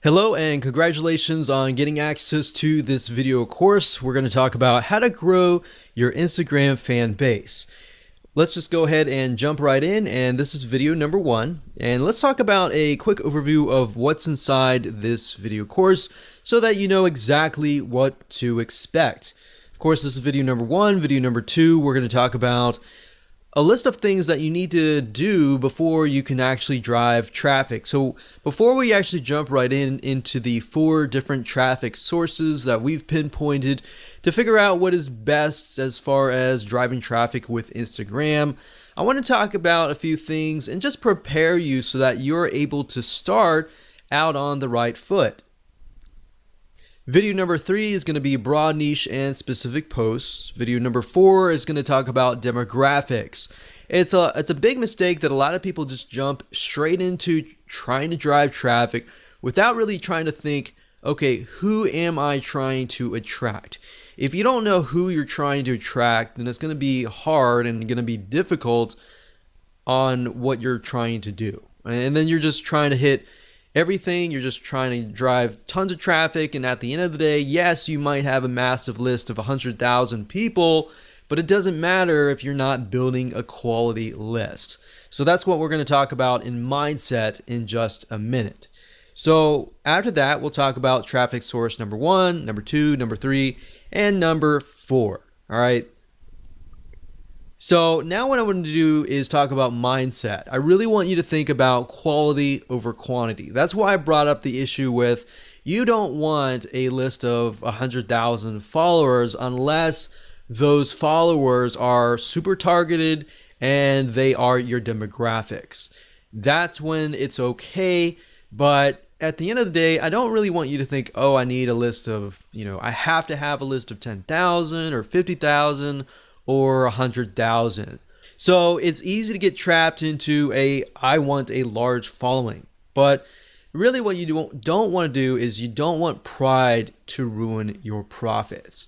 Hello and congratulations on getting access to this video course. We're going to talk about how to grow your Instagram fan base. Let's just go ahead and jump right in, and this is video number 1. And let's talk about a quick overview of what's inside this video course so that you know exactly what to expect. Of course, this is video number 1. Video number 2, we're going to talk about a list of things that you need to do before you can actually drive traffic. So before we actually jump right into the 4 different traffic sources that we've pinpointed to figure out what is best as far as driving traffic with Instagram, I want to talk about a few things and just prepare you so that you're able to start out on the right foot. Video number 3 is going to be broad niche and specific posts. Video number 4 is going to talk about demographics. It's a big mistake that a lot of people just jump straight into trying to drive traffic without really trying to think, okay, who am I trying to attract? If you don't know who you're trying to attract, then it's going to be hard and going to be difficult on what you're trying to do. And then you're just trying to hit everything. You're just trying to drive tons of traffic, and at the end of the day, yes, you might have a massive list of 100,000 people, but it doesn't matter if you're not building a quality list. So that's what we're going to talk about in mindset in just a minute. So after that, we'll talk about traffic source number 1, number 2, number 3, and number 4. All right. So now what I want to do is talk about mindset. I really want you to think about quality over quantity. That's why I brought up the issue with you don't want a list of 100,000 followers unless those followers are super targeted and they are your demographics. That's when it's okay. But at the end of the day, I don't really want you to think, oh, I need a list of, I have to have a list of 10,000 or 50,000 or 100,000. So it's easy to get trapped into I want a large following. But really what you don't want to do is you don't want pride to ruin your profits.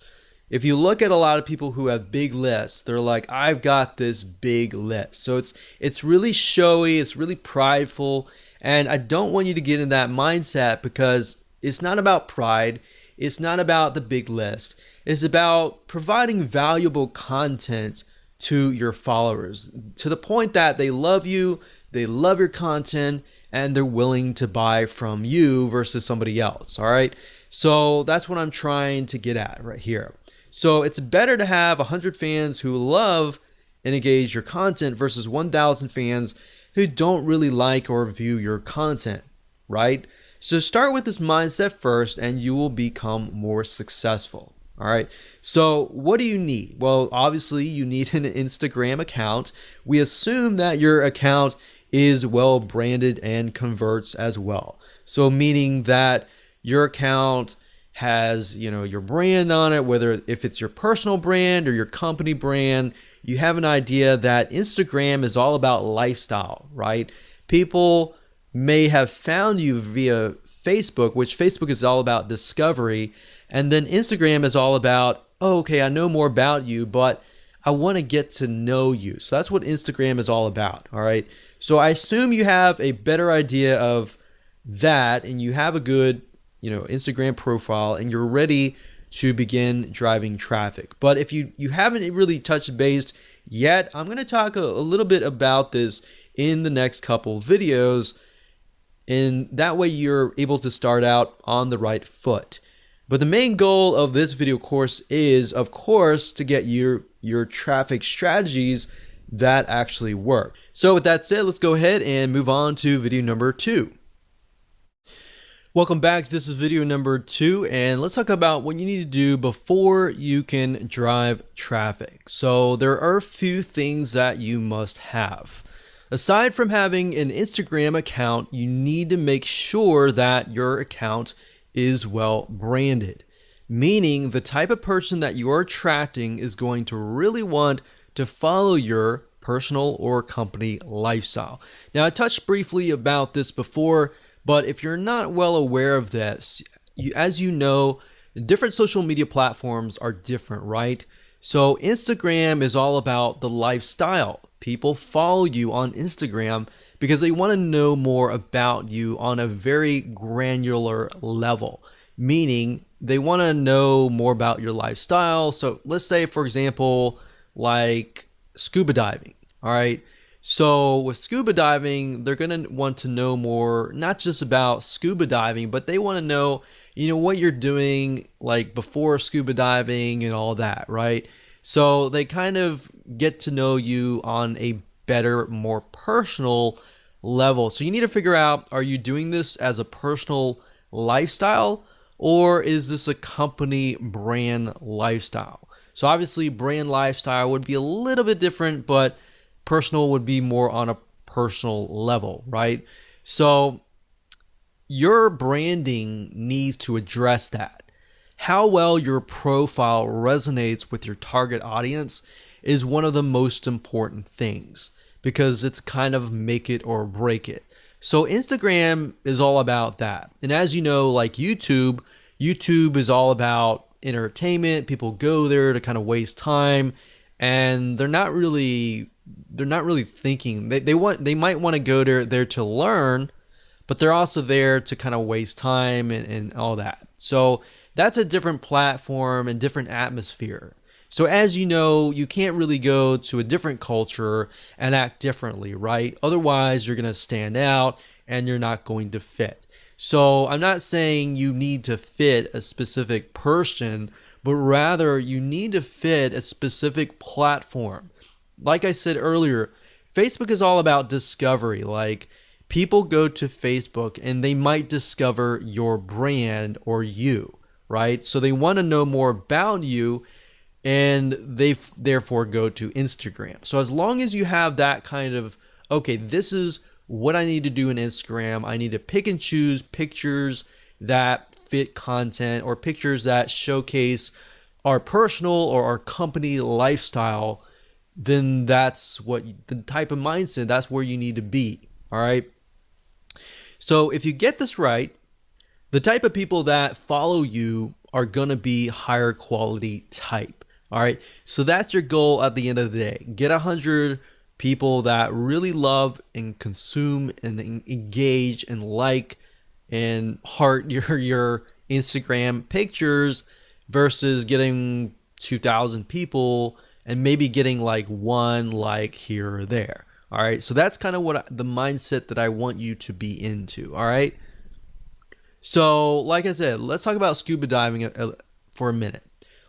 If you look at a lot of people who have big lists, they're like, I've got this big list. So it's really showy, it's really prideful, and I don't want you to get in that mindset because it's not about pride, it's not about the big list. It's about providing valuable content to your followers to the point that they love you, they love your content, and they're willing to buy from you versus somebody else. All right. So that's what I'm trying to get at right here. So it's better to have 100 fans who love and engage your content versus 1,000 fans who don't really like or view your content, right? So start with this mindset first and you will become more successful. All right. So what do you need? Well, obviously you need an Instagram account. We assume that your account is well branded and converts as well. So meaning that your account has, your brand on it, whether if it's your personal brand or your company brand, you have an idea that Instagram is all about lifestyle, right? People may have found you via Facebook, which Facebook is all about discovery. And then Instagram is all about, oh, okay, I know more about you, but I want to get to know you. So that's what Instagram is all about. All right. So I assume you have a better idea of that and you have a good, Instagram profile and you're ready to begin driving traffic. But if you haven't really touched base yet, I'm going to talk a little bit about this in the next couple videos. And that way you're able to start out on the right foot. But the main goal of this video course is, of course, to get your traffic strategies that actually work. So with that said, let's go ahead and move on to video number 2. Welcome back. This is video number 2, and let's talk about what you need to do before you can drive traffic. So there are a few things that you must have. Aside from having an Instagram account, you need to make sure that your account is well branded, meaning the type of person that you're attracting is going to really want to follow your personal or company lifestyle. Now, I touched briefly about this before, but if you're not well aware of this, as you know, different social media platforms are different, right? So Instagram is all about the lifestyle. People follow you on Instagram because they want to know more about you on a very granular level, meaning they want to know more about your lifestyle. So let's say, for example, like scuba diving. All right. So with scuba diving, they're going to want to know more, not just about scuba diving, but they want to know, what you're doing like before scuba diving and all that, right? So they kind of get to know you on a better, more personal level. So you need to figure out, are you doing this as a personal lifestyle, or is this a company brand lifestyle? So obviously brand lifestyle would be a little bit different, but personal would be more on a personal level, right? So your branding needs to address that. How well your profile resonates with your target audience is one of the most important things, because it's kind of make it or break it. So Instagram is all about that. And as you know, like YouTube is all about entertainment. People go there to kind of waste time, and they're not really thinking. They might want to go there to learn, but they're also there to kind of waste time and all that. So that's a different platform and different atmosphere. So as you know, you can't really go to a different culture and act differently, right? Otherwise, you're going to stand out and you're not going to fit. So I'm not saying you need to fit a specific person, but rather you need to fit a specific platform. Like I said earlier, Facebook is all about discovery. Like, people go to Facebook and they might discover your brand or you, right? So they want to know more about you, and they therefore go to Instagram. So as long as you have that kind of, okay, this is what I need to do in Instagram. I need to pick and choose pictures that fit content, or pictures that showcase our personal or our company lifestyle, then that's what the type of mindset, that's where you need to be. All right. So if you get this right, the type of people that follow you are going to be higher quality type. All right. So that's your goal at the end of the day. Get 100 people that really love and consume and engage and like and heart your Instagram pictures, versus getting 2,000 people and maybe getting like one like here or there. All right. So that's kind of the mindset that I want you to be into. All right. So like I said, let's talk about scuba diving for a minute.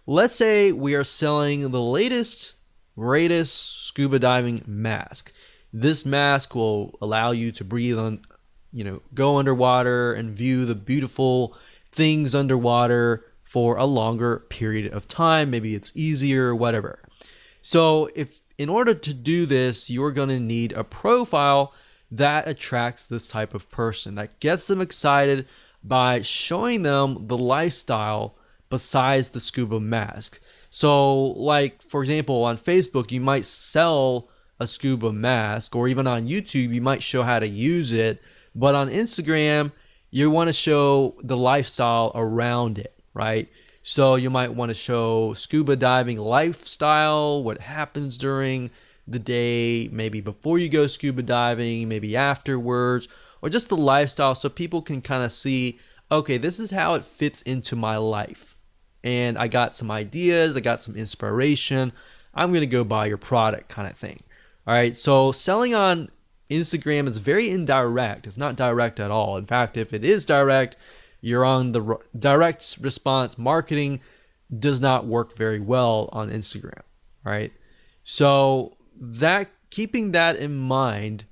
Let's say we are selling the latest, greatest scuba diving mask. This mask will allow you to breathe on, go underwater and view the beautiful things underwater for a longer period of time. Maybe it's easier, whatever. So in order to do this, you're going to need a profile that attracts this type of person, that gets them excited by showing them the lifestyle besides the scuba mask. So like, for example, on Facebook, you might sell a scuba mask, or even on YouTube, you might show how to use it. But on Instagram, you want to show the lifestyle around it, right? So you might want to show scuba diving lifestyle, what happens during the day, maybe before you go scuba diving, maybe afterwards, or just the lifestyle, so people can kind of see, okay, this is how it fits into my life. And I got some ideas, I got some inspiration, I'm going to go buy your product, kind of thing. All right, so selling on Instagram is very indirect. It's not direct at all. In fact, if it is direct, you're on the direct response marketing does not work very well on Instagram, right? So keeping that in mind,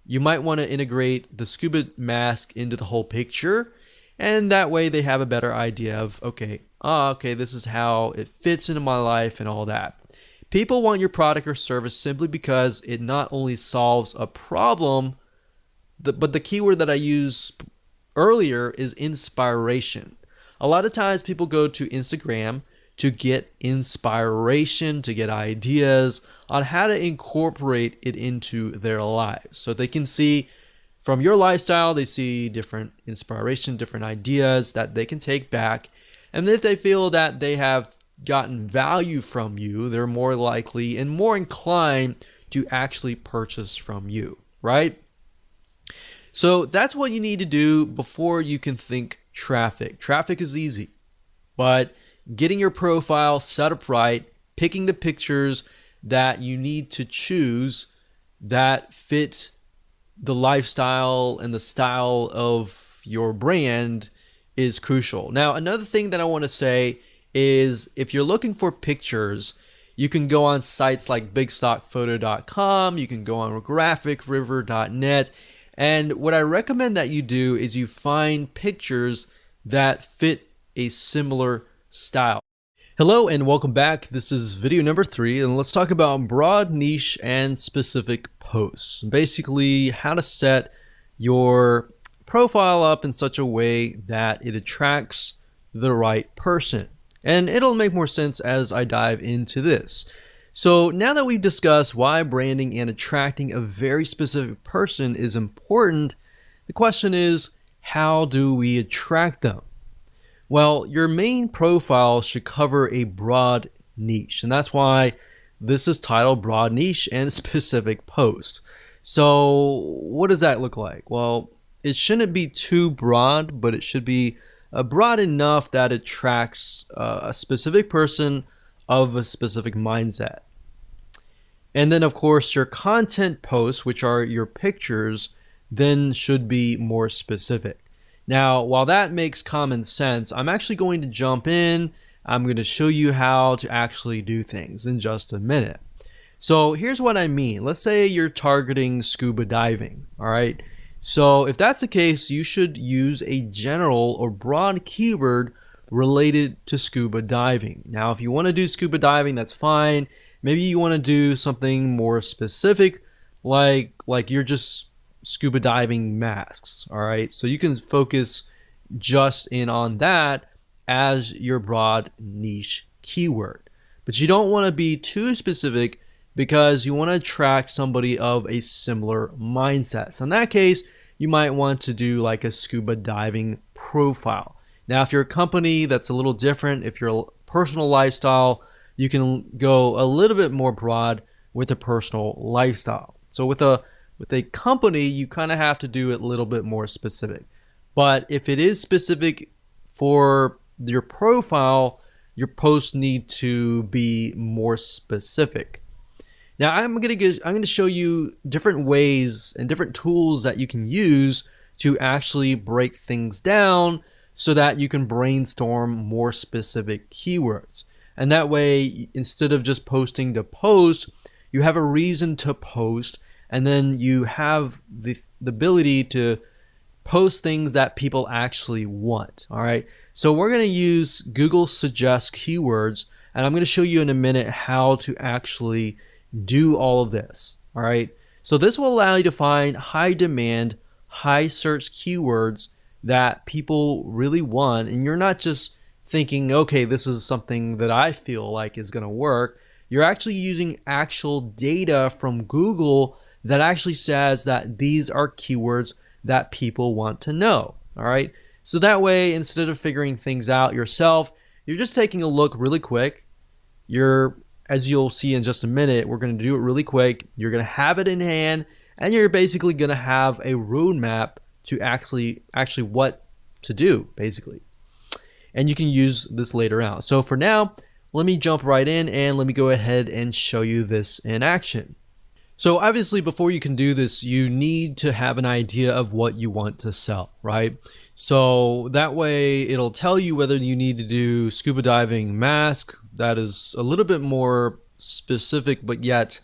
you might want to integrate the scuba mask into the whole picture, and that way they have a better idea of, okay, this is how it fits into my life and all that. People want your product or service simply because it not only solves a problem, but the keyword that I used earlier is inspiration. A lot of times people go to Instagram to get inspiration, to get ideas on how to incorporate it into their lives. So they can see from your lifestyle, they see different inspiration, different ideas that they can take back. And if they feel that they have gotten value from you, they're more likely and more inclined to actually purchase from you, right? So that's what you need to do before you can think traffic. Traffic is easy, but getting your profile set up right, picking the pictures that you need to choose that fit the lifestyle and the style of your brand is crucial. Now, another thing that I want to say is if you're looking for pictures, you can go on sites like bigstockphoto.com, you can go on graphicriver.net, and what I recommend that you do is you find pictures that fit a similar style. Hello and welcome back. This is video number 3, and let's talk about broad, niche, and specific posts. Basically, how to set your profile up in such a way that it attracts the right person. And it'll make more sense as I dive into this. So now that we've discussed why branding and attracting a very specific person is important, the question is, how do we attract them? Well, your main profile should cover a broad niche, and that's why this is titled Broad Niche and Specific Post. So what does that look like? Well, it shouldn't be too broad, but it should be broad enough that it attracts a specific person of a specific mindset. And then, of course, your content posts, which are your pictures, then should be more specific. Now, while that makes common sense, I'm actually going to jump in. I'm going to show you how to actually do things in just a minute. So here's what I mean. Let's say you're targeting scuba diving, all right? So if that's the case, you should use a general or broad keyword related to scuba diving. Now, if you want to do scuba diving, that's fine. Maybe you want to do something more specific, like you're just scuba diving masks, all right? So you can focus just in on that as your broad niche keyword. But you don't want to be too specific because you want to attract somebody of a similar mindset. So in that case, you might want to do like a scuba diving profile. Now, if you're a company, that's a little different. If you're a personal lifestyle, you can go a little bit more broad with a personal lifestyle. So with a company, you kind of have to do it a little bit more specific. But if it is specific for your profile, your posts need to be more specific. Now, I'm going to show you different ways and different tools that you can use to actually break things down so that you can brainstorm more specific keywords. And that way, instead of just posting to post, you have a reason to post, and then you have the ability to post things that people actually want. All right. So we're going to use Google Suggest Keywords, and I'm going to show you in a minute how to actually do all of this. All right. So this will allow you to find high demand, high search keywords that people really want. And you're not just thinking, okay, this is something that I feel like is going to work. You're actually using actual data from Google that actually says that these are keywords that people want to know. All right. So that way, instead of figuring things out yourself, you're just taking a look really quick. As you'll see in just a minute, we're going to do it really quick. You're going to have it in hand, and you're basically going to have a roadmap to actually what to do, basically. And you can use this later on. So for now, let me jump right in and let me go ahead and show you this in action. So obviously, before you can do this, you need to have an idea of what you want to sell, right? So that way it'll tell you whether you need to do scuba diving mask, that is a little bit more specific but yet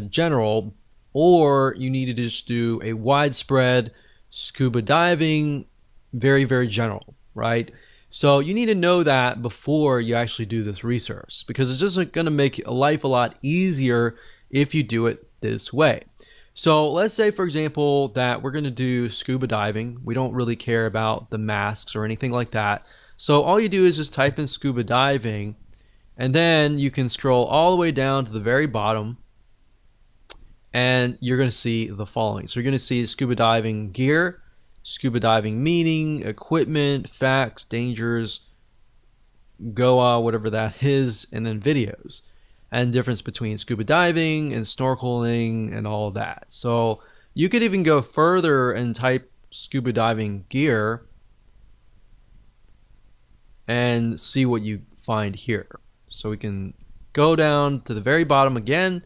general, or you need to just do a widespread scuba diving, very, very general, right? So you need to know that before you actually do this research, because it's just going to make life a lot easier if you do it this way. So let's say, for example, that we're going to do scuba diving. We don't really care about the masks or anything like that. So all you do is just type in scuba diving, and then you can scroll all the way down to the very bottom, and you're going to see the following. So you're going to see scuba diving gear, scuba diving meaning, equipment, facts, dangers, Goa, whatever that is, and then videos. And difference between scuba diving and snorkeling and all of that. So You could even go further and type scuba diving gear and see what you find here. So we can go down to the very bottom again,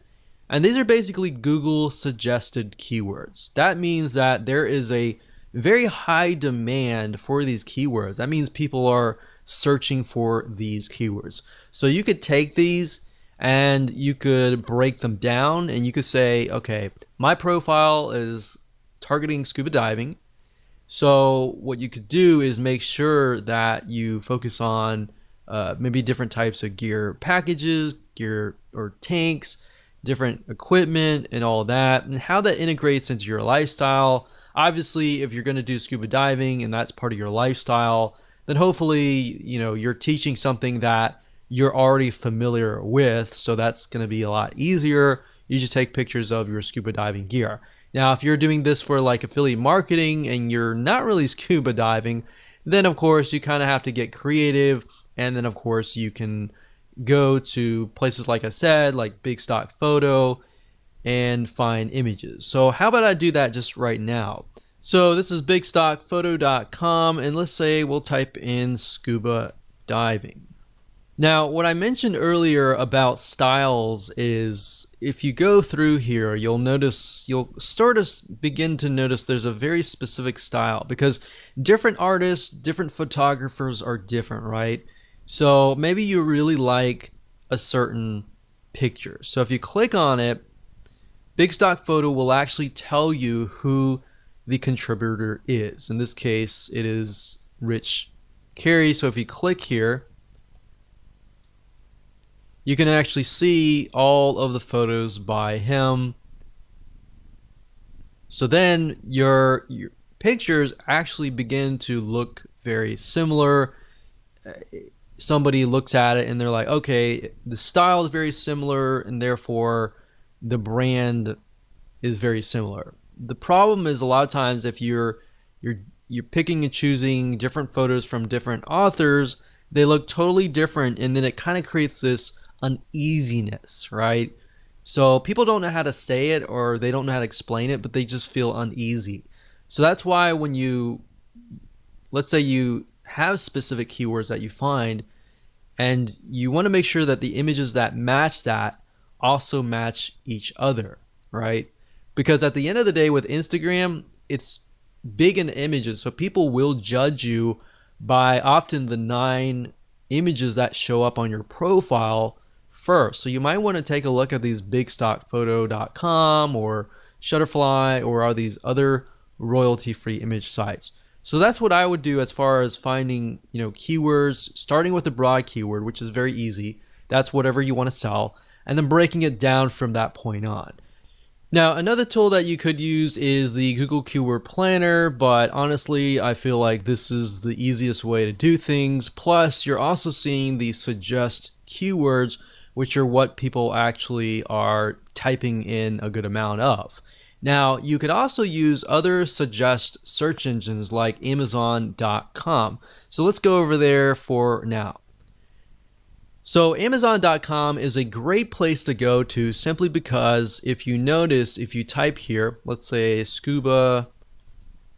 and these are basically Google suggested keywords. That means that there is a very high demand for these keywords. That means people are searching for these keywords. So you could take these and you could break them down, and you could say, okay, my profile is targeting scuba diving. So what you could do is make sure that you focus on maybe different types of gear packages, gear or tanks, different equipment and all that, and how that integrates into your lifestyle. Obviously, if you're going to do scuba diving and that's part of your lifestyle, then hopefully, you're teaching something that you're already familiar with. So that's going to be a lot easier. You just take pictures of your scuba diving gear. Now, if you're doing this for like affiliate marketing and you're not really scuba diving, then of course you kind of have to get creative. And then of course you can go to places like I said, like Big Stock Photo, and find images. So how about I do that just right now? So this is bigstockphoto.com, and let's say we'll type in scuba diving. Now, what I mentioned earlier about styles is if you go through here, you'll start to begin to notice there's a very specific style, because different artists, different photographers are different, right? So maybe you really like a certain picture. So if you click on it, Big Stock Photo will actually tell you who the contributor is. In this case, it is Rich Carey. So if you click here, you can actually see all of the photos by him. So then your pictures actually begin to look very similar. Somebody looks at it and they're like, okay, the style is very similar and therefore the brand is very similar. The problem is a lot of times if you're picking and choosing different photos from different authors, they look totally different, and then it kind of creates this uneasiness, right? So people don't know how to say it, or they don't know how to explain it, but they just feel uneasy. So that's why when let's say you have specific keywords that you find, and you want to make sure that the images that match that also match each other, right? Because at the end of the day with Instagram, it's big in images, so people will judge you by often the 9 images that show up on your profile first. So you might want to take a look at these bigstockphoto.com or Shutterfly or all these other royalty-free image sites. So that's what I would do as far as finding, keywords, starting with a broad keyword, which is very easy. That's whatever you want to sell, and then breaking it down from that point on. Now, another tool that you could use is the Google Keyword Planner, but honestly, I feel like this is the easiest way to do things. Plus, you're also seeing the suggest keywords, which are what people actually are typing in a good amount of. Now, you could also use other suggest search engines like Amazon.com. So let's go over there for now. So Amazon.com is a great place to go to simply because if you notice, if you type here, let's say scuba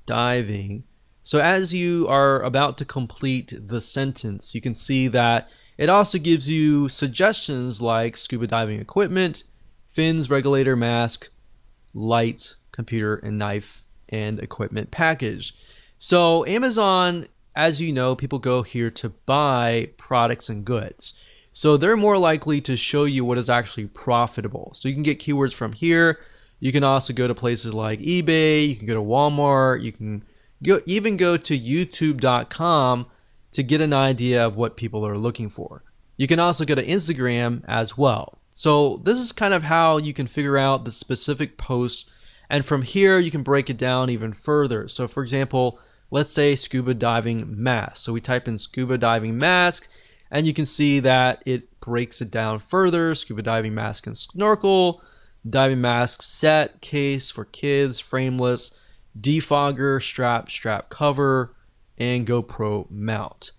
diving. So as you are about to complete the sentence, you can see that it also gives you suggestions like scuba diving equipment, fins, regulator, mask, lights, computer, and knife and equipment package. So Amazon, as you know, people go here to buy products and goods. So they're more likely to show you what is actually profitable. So you can get keywords from here. You can also go to places like eBay. You can go to Walmart. You can even go to youtube.com to get an idea of what people are looking for. You can also go to Instagram as well. So this is kind of how you can figure out the specific posts. And from here, you can break it down even further. So for example, let's say scuba diving mask. So we type in scuba diving mask, and you can see that it breaks it down further. Scuba diving mask and snorkel, diving mask set, case for kids, frameless, defogger, strap cover, and GoPro mount.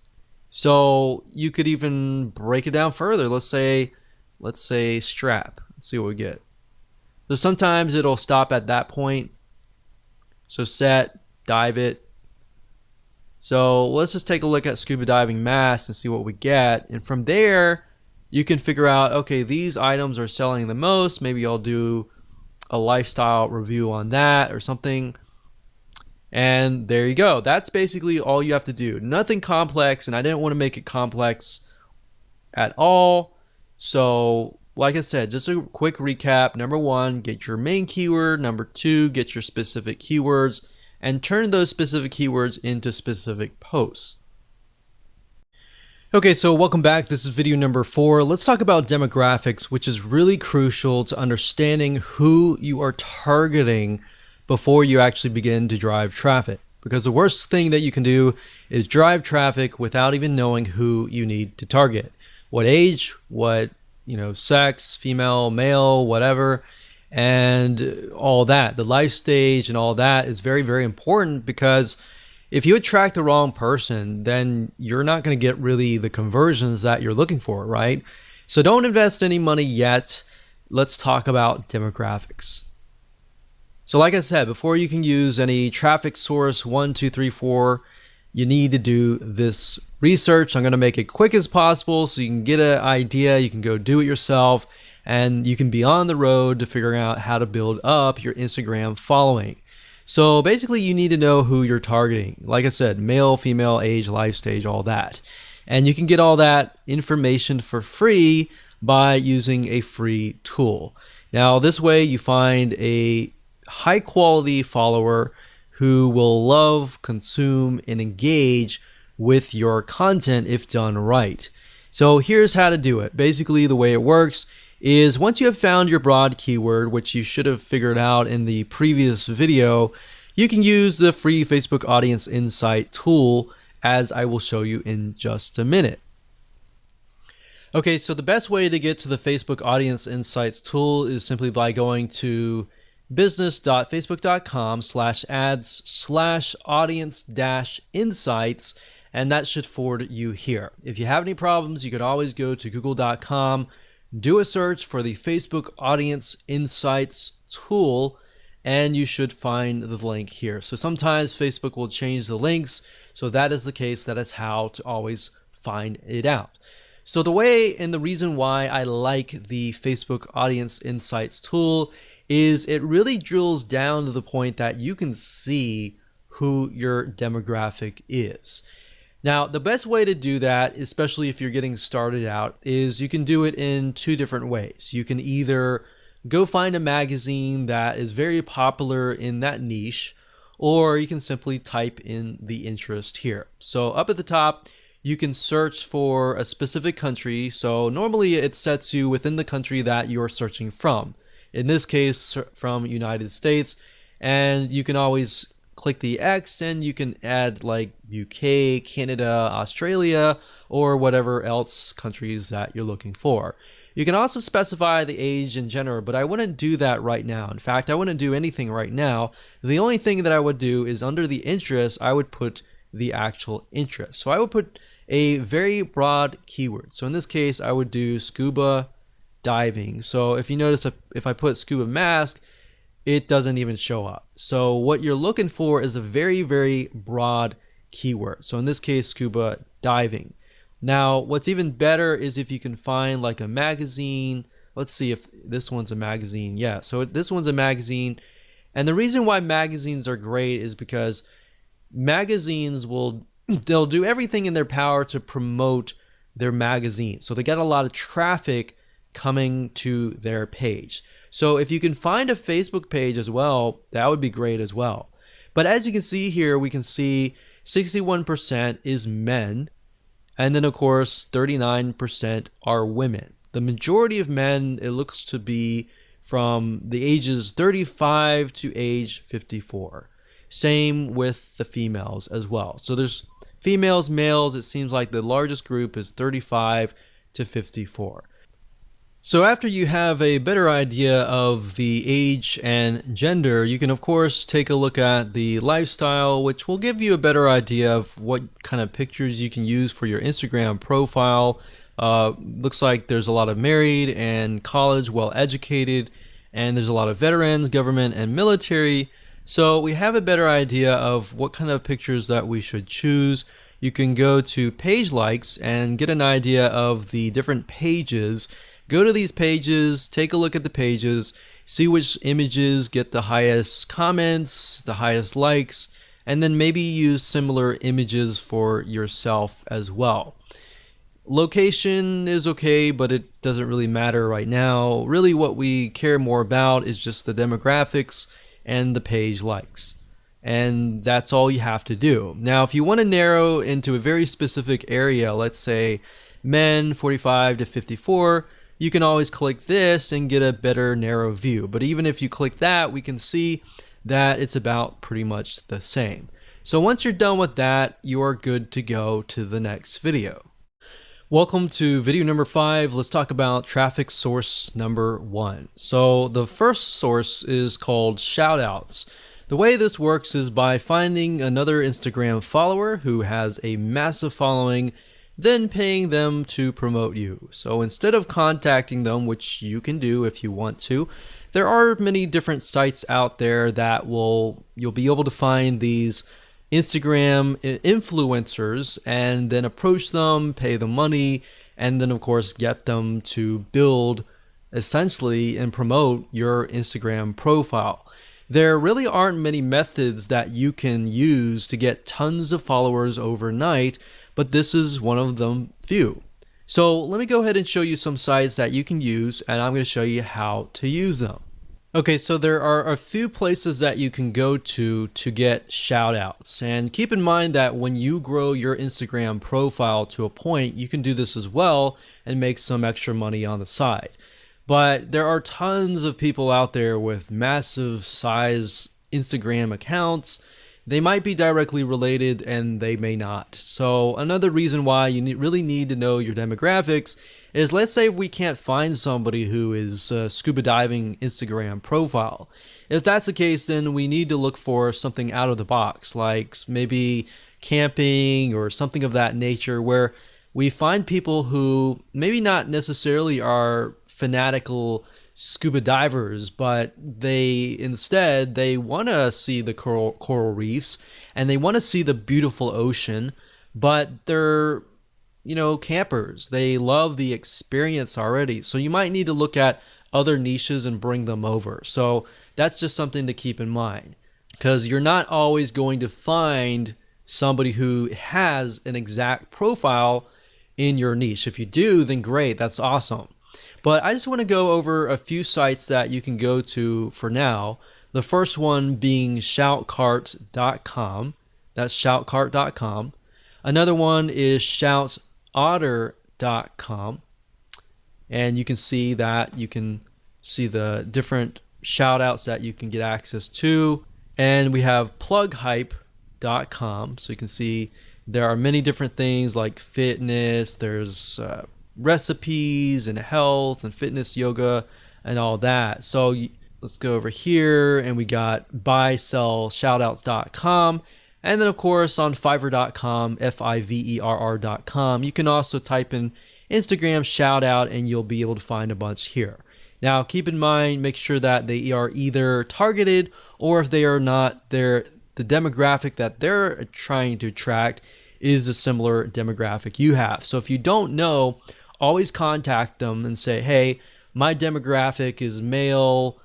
So you could even break it down further. Let's say strap. Let's see what we get. So sometimes it'll stop at that point, So set, dive it. So let's just take a look at scuba diving masks and see what we get. And from there, you can figure out, okay, these items are selling the most. Maybe I'll do a lifestyle review on that or something. And there you go. That's basically all you have to do. Nothing complex, and I didn't want to make it complex at all. So like I said, just a quick recap. Number one, get your main keyword. Number two, get your specific keywords and turn those specific keywords into specific posts. Okay, so welcome back. This is video number 4. Let's talk about demographics, which is really crucial to understanding who you are targeting before you actually begin to drive traffic. Because the worst thing that you can do is drive traffic without even knowing who you need to target. What age, what, sex, female, male, whatever, and all that. The life stage and all that is very, very important, because if you attract the wrong person, then you're not going to get really the conversions that you're looking for, right? So don't invest any money yet. Let's talk about demographics. So like I said, before you can use any traffic source 1, 2, 3, 4, you need to do this research. I'm going to make it quick as possible so you can get an idea. You can go do it yourself, and you can be on the road to figuring out how to build up your Instagram following. So basically, you need to know who you're targeting. Like I said, male, female, age, life stage, all that. And you can get all that information for free by using a free tool. Now, this way you find a high quality follower who will love, consume, and engage with your content if done right. So here's how to do it. Basically, the way it works is once you have found your broad keyword, which you should have figured out in the previous video, you can use the free Facebook Audience Insight tool, as I will show you in just a minute. Okay, so the best way to get to the Facebook Audience Insights tool is simply by going to business.facebook.com/ads/audience-insights, and that should forward you here. If you have any problems, you could always go to google.com, do a search for the Facebook Audience Insights tool, and you should find the link here. So sometimes Facebook will change the links, so that is the case. That is how to always find it out. So the way and the reason why I like the Facebook Audience Insights tool is it really drills down to the point that you can see who your demographic is. Now, the best way to do that, especially if you're getting started out, is you can do it in 2 different ways. You can either go find a magazine that is very popular in that niche, or you can simply type in the interest here. So up at the top, you can search for a specific country. So normally it sets you within the country that you're searching from. In this case, from United States, and you can always click the X and you can add like UK, Canada, Australia, or whatever else countries that you're looking for. You can also specify the age and gender, but I wouldn't do that right now. In fact, I wouldn't do anything right now. The only thing that I would do is under the interest, I would put the actual interest. So I would put a very broad keyword. So in this case, I would do scuba diving. So if you notice, if I put scuba mask, it doesn't even show up. So what you're looking for is a very, very broad keyword. So in this case, scuba diving. Now, what's even better is if you can find like a magazine. Let's see if this one's a magazine. Yeah, so this one's a magazine. And the reason why magazines are great is because magazines they'll do everything in their power to promote their magazine. So they get a lot of traffic coming to their page. So if you can find a Facebook page as well, that would be great as well. But as you can see here, we can see 61% is men, and then of course 39% are women. The majority of men, it looks to be from the ages 35 to age 54. Same with the females as well. So there's females, males, it seems like the largest group is 35 to 54. So after you have a better idea of the age and gender, you can of course take a look at the lifestyle, which will give you a better idea of what kind of pictures you can use for your Instagram profile. Looks like there's a lot of married and college, well educated, and there's a lot of veterans, government, and military. So we have a better idea of what kind of pictures that we should choose. You can go to page likes and get an idea of the different pages. Go to these pages, take a look at the pages, see which images get the highest comments, the highest likes, and then maybe use similar images for yourself as well. Location is okay, but it doesn't really matter right now. Really what we care more about is just the demographics and the page likes. And that's all you have to do. Now, if you want to narrow into a very specific area, let's say men 45 to 54, you can always click this and get a better narrow view. But even if you click that, we can see that it's about pretty much the same. So once you're done with that, you are good to go to the next video. Welcome to video number 5. Let's talk about traffic source number 1. So the first source is called shoutouts. The way this works is by finding another Instagram follower who has a massive following, then paying them to promote you. So instead of contacting them, which you can do if you want to, there are many different sites out there that you'll be able to find these Instagram influencers and then approach them, pay them money, and then of course get them to build essentially and promote your Instagram profile. There really aren't many methods that you can use to get tons of followers overnight, but this is one of them few. So let me go ahead and show you some sites that you can use, and I'm going to show you how to use them. Okay, so there are a few places that you can go to get shout outs. And keep in mind that when you grow your Instagram profile to a point, you can do this as well and make some extra money on the side. But there are tons of people out there with massive size Instagram accounts. They might be directly related and they may not. So another reason why you really need to know your demographics is, let's say if we can't find somebody who is scuba diving Instagram profile. If that's the case, then we need to look for something out of the box, like maybe camping or something of that nature, where we find people who maybe not necessarily are fanatical scuba divers, but they want to see the coral reefs and they want to see the beautiful ocean, but they're campers. They love the experience already. So you might need to look at other niches and bring them over. So that's just something to keep in mind, because you're not always going to find somebody who has an exact profile in your niche. If you do, then great, that's awesome. But I just want to go over a few sites that you can go to for now. The first one being shoutcart.com. That's shoutcart.com. Another one is shoutotter.com. And you can see that you can see the different shout outs that you can get access to. And we have plughype.com. So you can see there are many different things like fitness, there's recipes and health and fitness, yoga, and all that. So let's go over here and we got buysellshoutouts.com. And then of course on fiverr.com, fiverr.com, you can also type in Instagram shout out and you'll be able to find a bunch here. Now keep in mind, make sure that they are either targeted, or if they are not, the demographic that they're trying to attract is a similar demographic you have. So if you don't know, always contact them and say, hey, my demographic is male,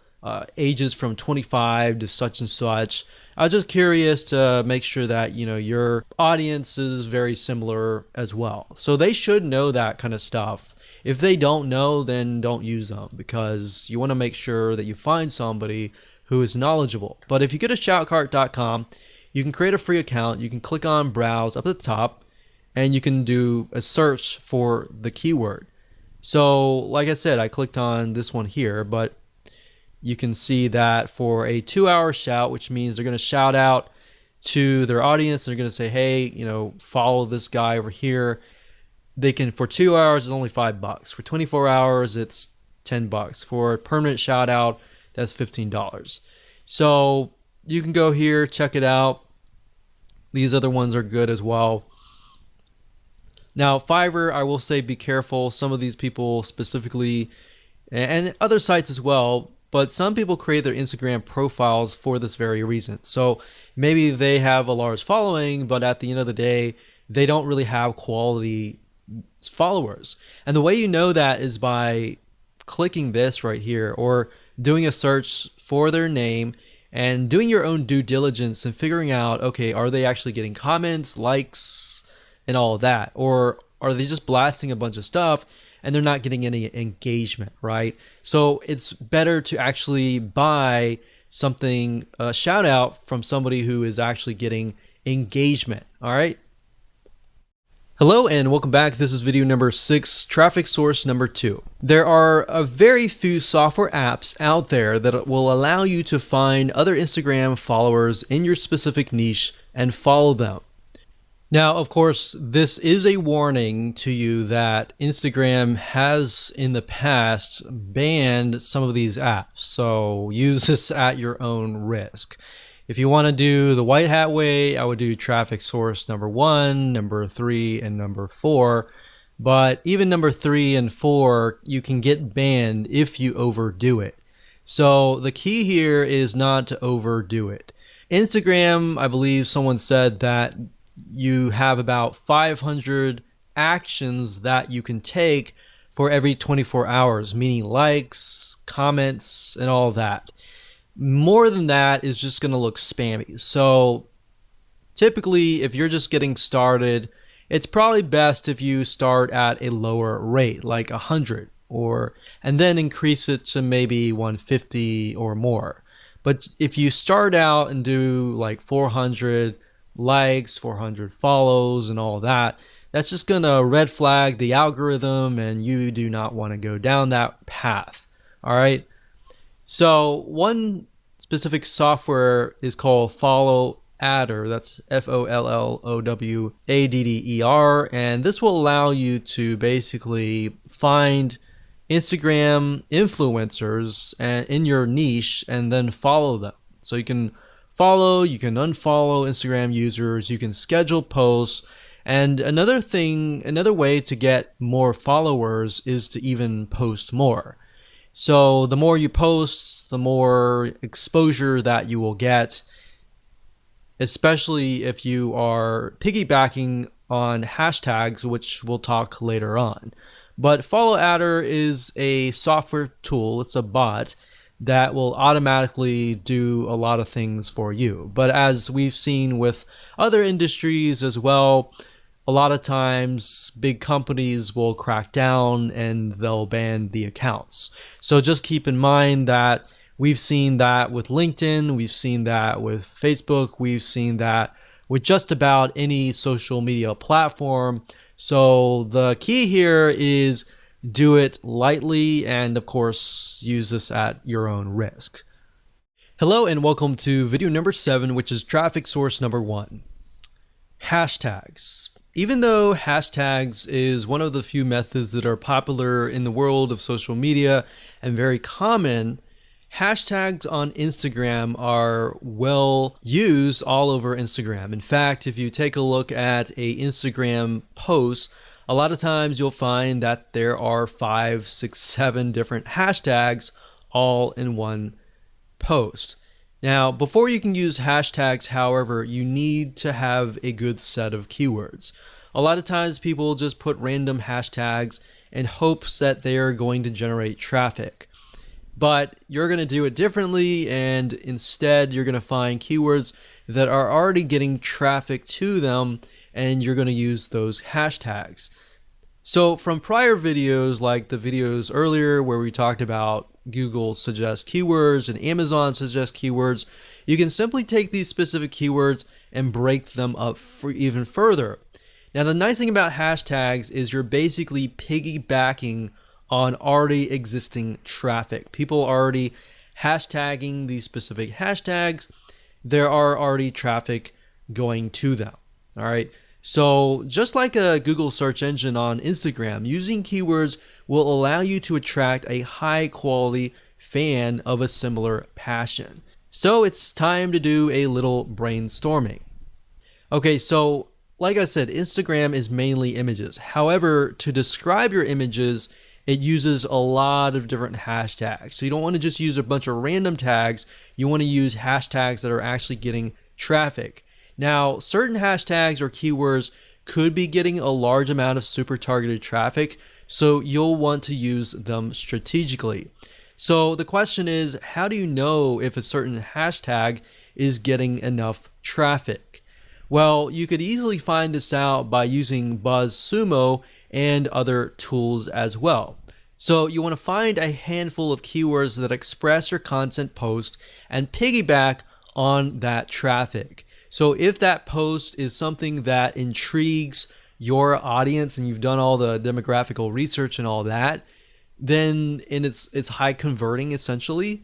ages from 25 to such and such. I was just curious to make sure that your audience is very similar as well. So they should know that kind of stuff. If they don't know, then don't use them, because you want to make sure that you find somebody who is knowledgeable. But if you go to shoutcart.com, you can create a free account. You can click on browse up at the top, and you can do a search for the keyword. So like I said, I clicked on this one here, but you can see that for a 2-hour shout, which means they're going to shout out to their audience. They're going to say, hey, follow this guy over here. They can, for 2 hours, it's only $5. For 24 hours, it's $10. For a permanent shout out, that's $15. So you can go here, check it out. These other ones are good as well. Now, Fiverr, I will say be careful. Some of these people specifically, and other sites as well, but some people create their Instagram profiles for this very reason. So maybe they have a large following, but at the end of the day, they don't really have quality followers. And the way you know that is by clicking this right here or doing a search for their name and doing your own due diligence and figuring out, okay, are they actually getting comments, likes, and all of that? Or are they just blasting a bunch of stuff and they're not getting any engagement, right? So it's better to actually buy something, a shout out from somebody who is actually getting engagement, all right? Hello and welcome back. This is video number 6, traffic source number 2. There are a very few software apps out there that will allow you to find other Instagram followers in your specific niche and follow them. Now, of course, this is a warning to you that Instagram has in the past banned some of these apps, so use this at your own risk. If you want to do the white hat way, I would do traffic source number 1, number 3, and number 4. But even number 3 and 4, you can get banned if you overdo it. So the key here is not to overdo it. Instagram, I believe someone said that you have about 500 actions that you can take for every 24 hours, meaning likes, comments, and all that. More than that is just going to look spammy. So typically, if you're just getting started, it's probably best if you start at a lower rate, like 100, and then increase it to maybe 150 or more. But if you start out and do like 400 likes, 400 follows, and all that, that's just going to red flag the algorithm, and you do not want to go down that path. All right. So one specific software is called Follow Adder. That's FOLLOWADDER, and this will allow you to basically find Instagram influencers in your niche and then follow them. So you can follow, you can unfollow Instagram users, you can schedule posts, and another way to get more followers is to even post more. So the more you post, the more exposure that you will get, especially if you are piggybacking on hashtags, which we'll talk later on. But Follow Adder is a software tool, it's a bot that will automatically do a lot of things for you. But as we've seen with other industries as well, a lot of times big companies will crack down and they'll ban the accounts. So just keep in mind that we've seen that with LinkedIn, we've seen that with Facebook, we've seen that with just about any social media platform. So the key here is do it lightly and of course use this at your own risk. Hello and welcome to video number 7, which is traffic source number 1. Hashtags. Even though hashtags is one of the few methods that are popular in the world of social media and very common, hashtags on Instagram are well used all over Instagram. In fact, if you take a look at a Instagram post, a lot of times you'll find that there are 5, 6, 7 different hashtags all in one post. Now, before you can use hashtags, however, you need to have a good set of keywords. A lot of times people just put random hashtags in hopes that they are going to generate traffic. But you're going to do it differently, and instead you're going to find keywords that are already getting traffic to them, and you're going to use those hashtags. So from prior videos, like the videos earlier where we talked about Google suggest keywords and Amazon suggest keywords, you can simply take these specific keywords and break them up for even further. Now, the nice thing about hashtags is you're basically piggybacking on already existing traffic. People are already hashtagging these specific hashtags. There are already traffic going to them. All right. So just like a Google search engine on Instagram, using keywords will allow you to attract a high quality fan of a similar passion. So it's time to do a little brainstorming. Okay, so like I said, Instagram is mainly images. However, to describe your images it uses a lot of different hashtags. So you don't want to just use a bunch of random tags. You want to use hashtags that are actually getting traffic. Now, certain hashtags or keywords could be getting a large amount of super targeted traffic, so you'll want to use them strategically. So the question is, how do you know if a certain hashtag is getting enough traffic? Well, you could easily find this out by using BuzzSumo and other tools as well. So you want to find a handful of keywords that express your content post and piggyback on that traffic. So if that post is something that intrigues your audience and you've done all the demographical research and all that, then it's high converting essentially,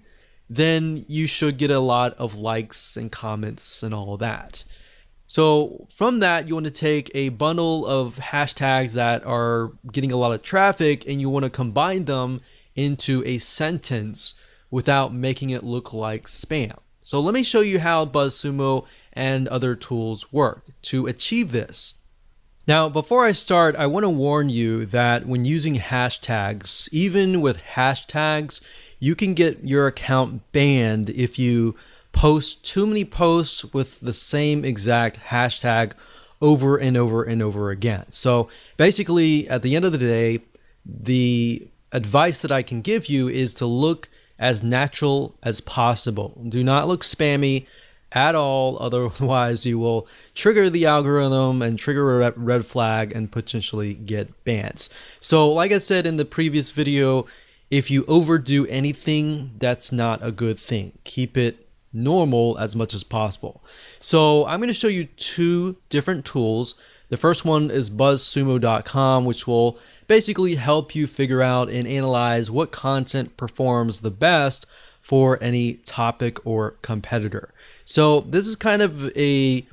then you should get a lot of likes and comments and all that. So from that, you want to take a bundle of hashtags that are getting a lot of traffic and you want to combine them into a sentence without making it look like spam. So let me show you how BuzzSumo and other tools work to achieve this. Now, before I start, I want to warn you that when using hashtags, even with hashtags, you can get your account banned if you post too many posts with the same exact hashtag over and over and over again. So basically, at the end of the day, the advice that I can give you is to look as natural as possible. Do not look spammy at all, otherwise you will trigger the algorithm and trigger a red flag and potentially get bans. So like I said in the previous video, if you overdo anything, that's not a good thing. Keep it normal as much as possible. So I'm going to show you two different tools. The first one is buzzsumo.com, which will basically help you figure out and analyze what content performs the best for any topic or competitor. So this is kind of a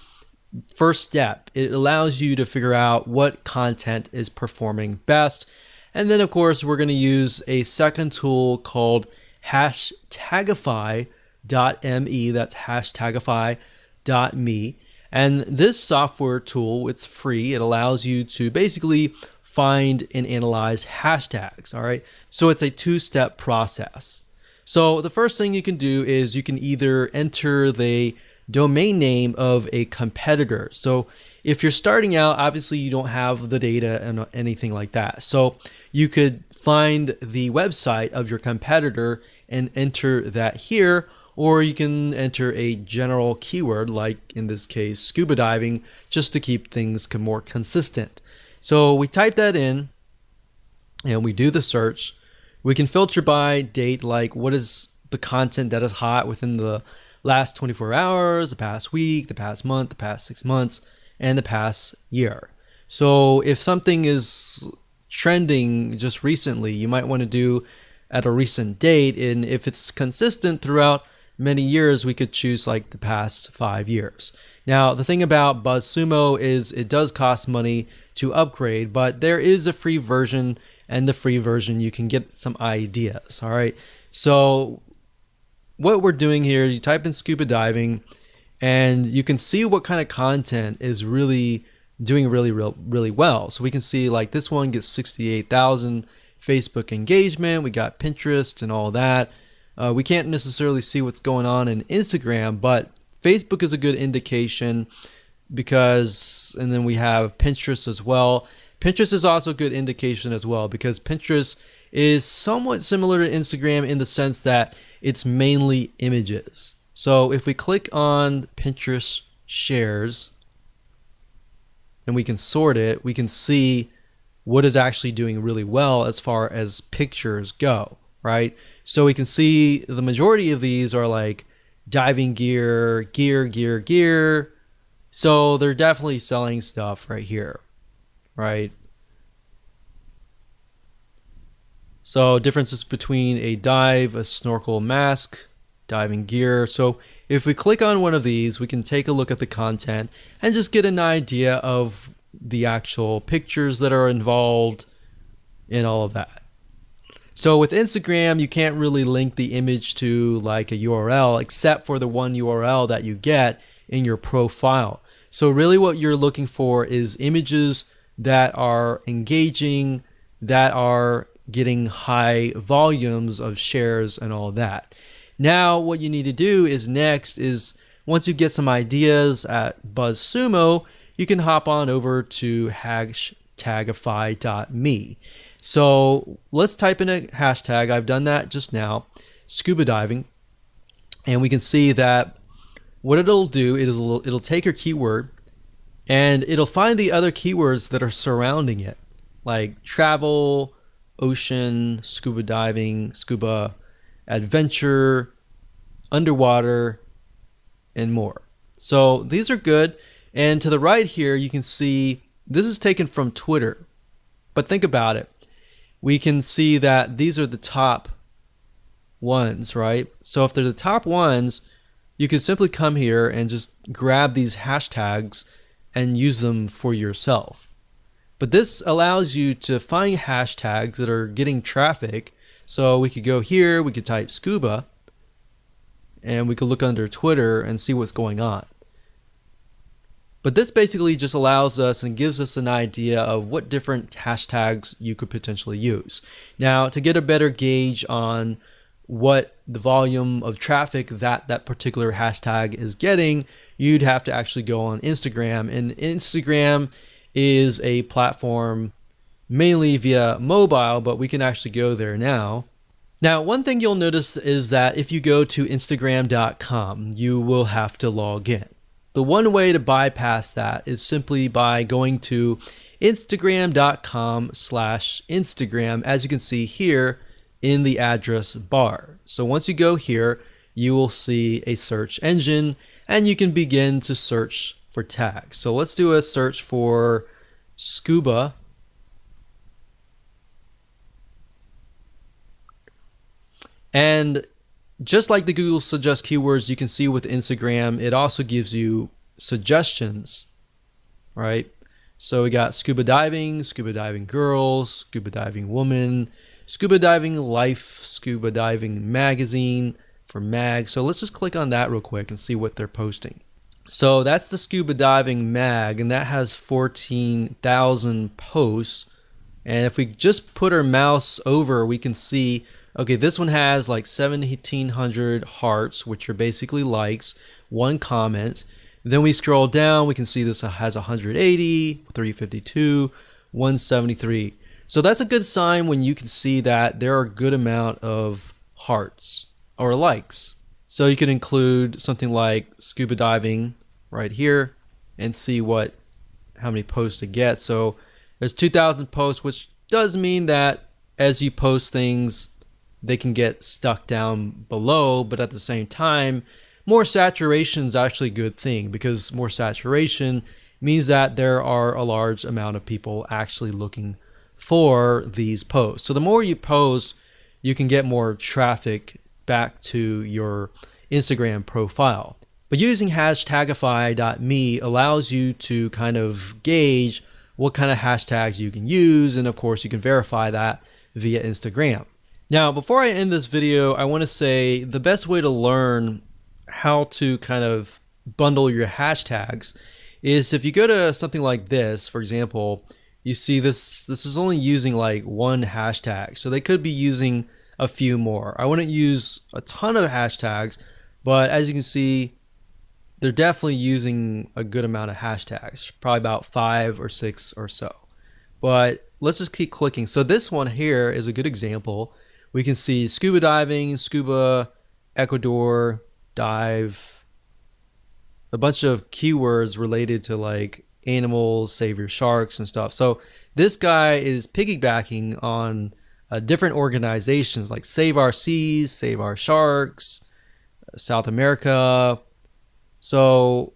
first step. It allows you to figure out what content is performing best. And then of course, we're going to use a second tool called hashtagify.me. That's hashtagify.me. And this software tool, it's free. It allows you to basically find and analyze hashtags. All right. So it's a two-step process. So the first thing you can do is you can either enter the domain name of a competitor. So if you're starting out, obviously you don't have the data and anything like that. So you could find the website of your competitor and enter that here, or you can enter a general keyword, like in this case, scuba diving, just to keep things more consistent. So we type that in and we do the search. We can filter by date, like what is the content that is hot within the last 24 hours, the past week, the past month, the past 6 months, and the past year. So if something is trending just recently, you might want to do at a recent date. And if it's consistent throughout many years, we could choose like the past 5 years. Now, the thing about BuzzSumo is it does cost money to upgrade, but there is a free version, and the free version you can get some ideas. All right. So what we're doing here, you type in scuba diving and you can see what kind of content is really doing really well. So we can see like this one gets 68,000 Facebook engagement. We got Pinterest and all that. We can't necessarily see what's going on in Instagram, but Facebook is a good indication because, and then we have Pinterest as well. Pinterest is also a good indication as well because Pinterest is somewhat similar to Instagram in the sense that it's mainly images. So if we click on Pinterest shares and we can sort it, we can see what is actually doing really well as far as pictures go, right? So we can see the majority of these are like diving gear. So they're definitely selling stuff right here, right? So differences between a dive, a snorkel mask, diving gear. So if we click on one of these, we can take a look at the content and just get an idea of the actual pictures that are involved in all of that. So with Instagram, you can't really link the image to like a URL except for the one URL that you get in your profile. So really what you're looking for is images that are engaging, that are getting high volumes of shares and all that. Now what you need to do is next is once you get some ideas at BuzzSumo, you can hop on over to hashtagify.me. So let's type in a hashtag. I've done that just now, scuba diving, and we can see that what it'll do is it'll take your keyword and it'll find the other keywords that are surrounding it, like travel, ocean, scuba diving, scuba adventure, underwater, and more. So these are good. And to the right here, you can see this is taken from Twitter. But think about it. We can see that these are the top ones, right? So if they're the top ones, you can simply come here and just grab these hashtags and use them for yourself. But this allows you to find hashtags that are getting traffic. So we could go here, we could type scuba, and we could look under Twitter and see what's going on. But this basically just allows us and gives us an idea of what different hashtags you could potentially use. Now, to get a better gauge on what the volume of traffic that particular hashtag is getting, you'd have to actually go on Instagram. And Instagram is a platform mainly via mobile, but we can actually go there now. Now, one thing you'll notice is that if you go to Instagram.com, you will have to log in. The one way to bypass that is simply by going to Instagram.com/Instagram, as you can see here in the address bar. So once you go here, you will see a search engine and you can begin to search for tags. So let's do a search for scuba. And just like the Google Suggest keywords, you can see with Instagram, it also gives you suggestions, right? So we got scuba diving girls, scuba diving woman, scuba diving life, scuba diving magazine for mag. So let's just click on that real quick and see what they're posting. So that's the scuba diving mag, and that has 14,000 posts. And if we just put our mouse over, we can see, okay, this one has like 1,700 hearts, which are basically likes, one comment. Then we scroll down, we can see this has 180, 352, 173. So that's a good sign when you can see that there are a good amount of hearts or likes. So you could include something like scuba diving right here and see how many posts it gets. So there's 2,000 posts, which does mean that as you post things, they can get stuck down below, but at the same time, more saturation is actually a good thing, because more saturation means that there are a large amount of people actually looking for these posts. So the more you post, you can get more traffic back to your Instagram profile. But using hashtagify.me allows you to kind of gauge what kind of hashtags you can use, and of course you can verify that via Instagram. Now, before I end this video, I want to say the best way to learn how to kind of bundle your hashtags is if you go to something like this. For example, you see this is only using like one hashtag, so they could be using a few more. I wouldn't use a ton of hashtags, but as you can see, they're definitely using a good amount of hashtags, probably about 5 or 6 or so. But let's just keep clicking. So this one here is a good example. We can see scuba diving, scuba, Ecuador, dive, a bunch of keywords related to like animals, save your sharks and stuff. So this guy is piggybacking on different organizations like Save Our Seas, Save Our Sharks, South America. So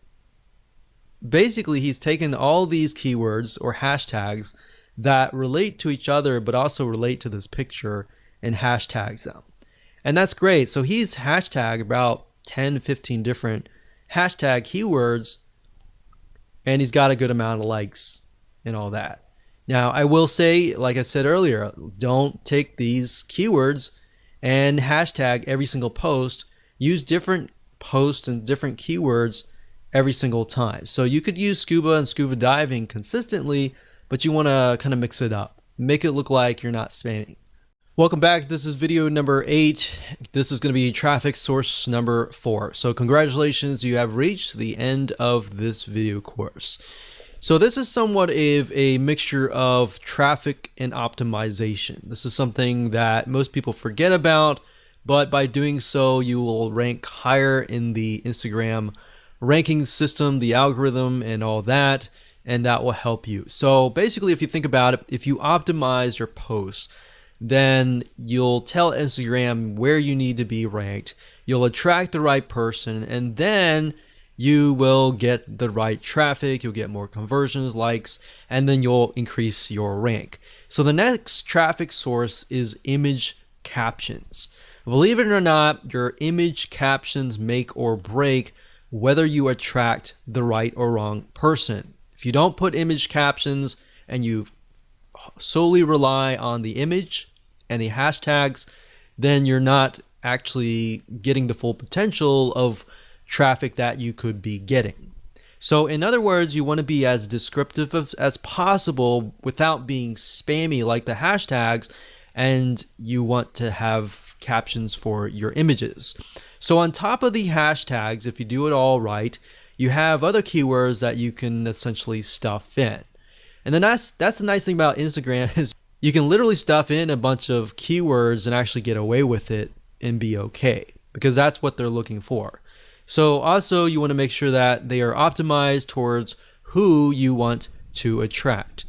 basically he's taken all these keywords or hashtags that relate to each other but also relate to this picture and hashtags them. And that's great. So he's hashtagged about 10, 15 different hashtag keywords, and he's got a good amount of likes and all that. Now, I will say, like I said earlier, don't take these keywords and hashtag every single post. Use different posts and different keywords every single time. So you could use scuba and scuba diving consistently, but you want to kind of mix it up. Make it look like you're not spamming. Welcome back. This is video number 8. This is going to be traffic source number 4. So congratulations, you have reached the end of this video course. So this is somewhat of a mixture of traffic and optimization. This is something that most people forget about, but by doing so, you will rank higher in the Instagram ranking system, the algorithm, and all that, and that will help you. So basically, if you think about it, if you optimize your posts, then you'll tell Instagram where you need to be ranked, you'll attract the right person, and then you will get the right traffic, you'll get more conversions, likes, and then you'll increase your rank. So the next traffic source is image captions. Believe it or not, your image captions make or break whether you attract the right or wrong person. If you don't put image captions and you solely rely on the image and the hashtags, then you're not actually getting the full potential of traffic that you could be getting. So in other words, you want to be as descriptive as possible without being spammy like the hashtags, and you want to have captions for your images. So on top of the hashtags, if you do it all right, you have other keywords that you can essentially stuff in. And then that's the nice thing about Instagram is you can literally stuff in a bunch of keywords and actually get away with it and be okay, because that's what they're looking for. So also you want to make sure that they are optimized towards who you want to attract.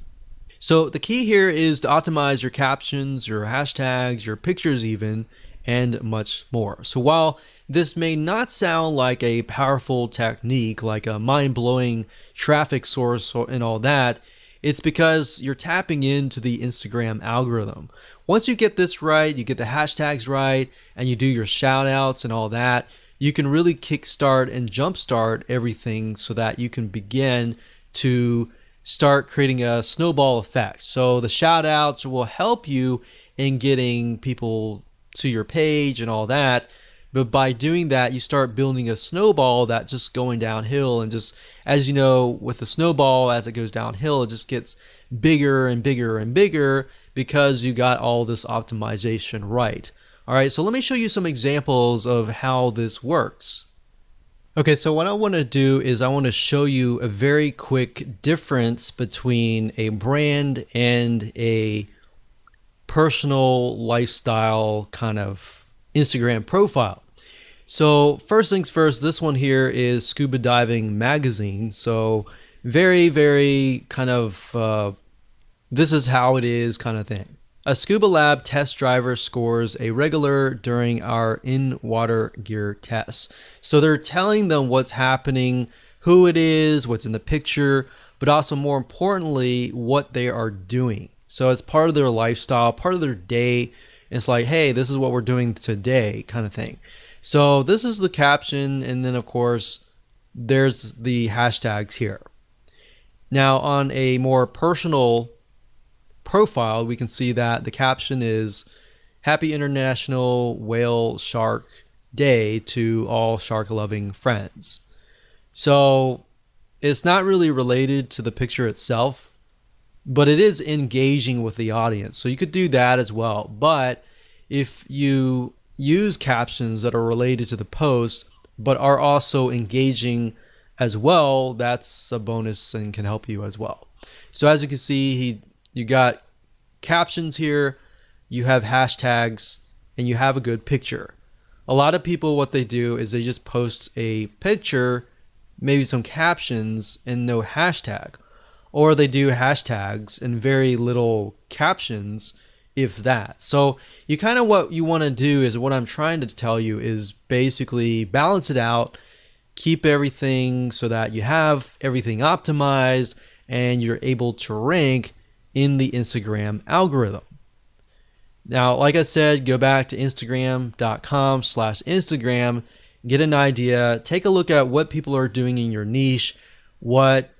So the key here is to optimize your captions, your hashtags, your pictures even, and much more. So while this may not sound like a powerful technique, like a mind-blowing traffic source and all that, it's because you're tapping into the Instagram algorithm. Once you get this right, you get the hashtags right, and you do your shout outs and all that, you can really kickstart and jumpstart everything so that you can begin to start creating a snowball effect. So the shout outs will help you in getting people to your page and all that. But by doing that, you start building a snowball that's just going downhill. And just, as you know, with the snowball, as it goes downhill, it just gets bigger and bigger and bigger because you got all this optimization right. All right, so let me show you some examples of how this works. Okay, so what I want to do is I want to show you a very quick difference between a brand and a personal lifestyle kind of Instagram profile. So first things first, this one here is Scuba Diving Magazine. So very, very kind of, this is how it is kind of thing. A scuba lab test driver scores a regular during our in-water gear tests. So they're telling them what's happening, who it is, what's in the picture, but also more importantly, what they are doing. So it's part of their lifestyle, part of their day. It's like, hey, this is what we're doing today kind of thing. So this is the caption, and then of course there's the hashtags here. Now on a more personal profile, we can see that the caption is Happy International Whale Shark Day to all shark loving friends. So it's not really related to the picture itself, but it is engaging with the audience. So you could do that as well. But if you use captions that are related to the post but are also engaging as well, that's a bonus and can help you as well. So as you can see, you got captions here, you have hashtags, and you have a good picture. A lot of people, what they do is they just post a picture, maybe some captions, and no hashtag. Or they do hashtags and very little captions, if that. So you kind of, what you want to do is, what I'm trying to tell you is basically balance it out, keep everything so that you have everything optimized and you're able to rank in the Instagram algorithm. Now, like I said, go back to instagram.com/Instagram, get an idea, take a look at what people are doing in your niche, what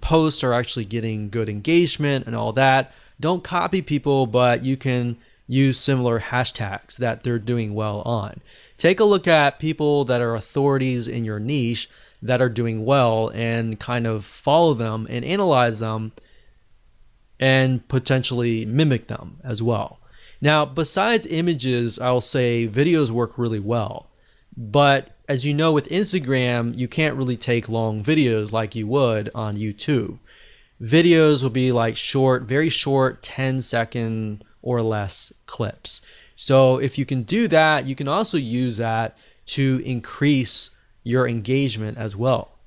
posts are actually getting good engagement and all that. Don't copy people, but you can use similar hashtags that they're doing well on. Take a look at people that are authorities in your niche that are doing well and kind of follow them and analyze them and potentially mimic them as well. Now, besides images, I'll say videos work really well. But as you know, with Instagram, you can't really take long videos like you would on YouTube. Videos will be like short, very short, 10-second or less clips. So if you can do that, you can also use that to increase your engagement as well.